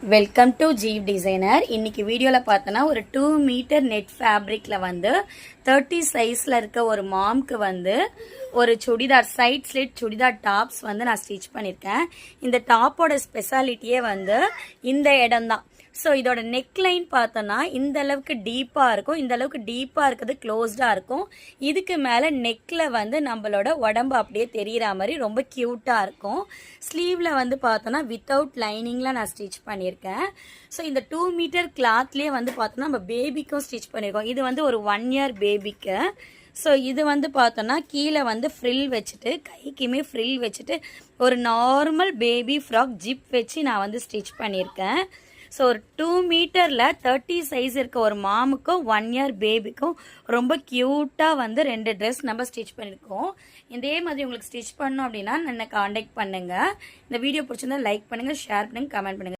Welcome to Jeev designer. இன்னைக்கு வீடியோவில் பார்த்தோன்னா ஒரு 2 மீட்டர் நெட் ஃபேப்ரிக்கில் வந்து 30 சைஸில் இருக்க ஒரு மாம்க்கு வந்து ஒரு churidar side slit churidar tops வந்து நான் ஸ்டிச் பண்ணியிருக்கேன். இந்த டாப்போட ஸ்பெஷாலிட்டியே வந்து இந்த இடம் தான். ஸோ இதோட நெக் லைன் பார்த்தோன்னா இந்த அளவுக்கு டீப்பாக இருக்கும். இந்த அளவுக்கு டீப்பாக இருக்கிறது க்ளோஸ்டாக இருக்கும். இதுக்கு மேலே நெக்கில் வந்து நம்மளோட உடம்பு அப்படியே தெரிகிற மாதிரி ரொம்ப க்யூட்டாக இருக்கும். ஸ்லீவில் வந்து பார்த்தோன்னா வித்தவுட் லைனிங்கில் நான் ஸ்டிச் பண்ணியிருக்கேன். ஸோ இந்த 2 மீட்டர் கிளாத்லேயே வந்து பார்த்தோன்னா நம்ம பேபிக்கும் ஸ்டிச் பண்ணியிருக்கோம். இது வந்து ஒரு 1 இயர் பேபிக்கு. ஸோ இது வந்து பார்த்தோன்னா கீழே வந்து ஃப்ரில் வச்சுட்டு கைக்குமே ஃப்ரில் வச்சுட்டு ஒரு நார்மல் பேபி ஃப்ராக் ஜிப் வச்சு நான் வந்து ஸ்டிச் பண்ணியிருக்கேன். ஸோ ஒரு 2 மீட்டரில் 30 சைஸ் இருக்க ஒரு மாமுக்கும் 1 இயர் பேபிக்கும் ரொம்ப க்யூட்டாக வந்து 2 ட்ரெஸ் நம்ம ஸ்டிச் பண்ணியிருக்கோம். இதே மாதிரி உங்களுக்கு ஸ்டிச் பண்ணணும் அப்படின்னா என்னை காண்டாக்ட் பண்ணுங்கள். இந்த வீடியோ பிடிச்சிருந்தா லைக் பண்ணுங்கள், ஷேர் பண்ணுங்கள், கமெண்ட் பண்ணுங்கள்.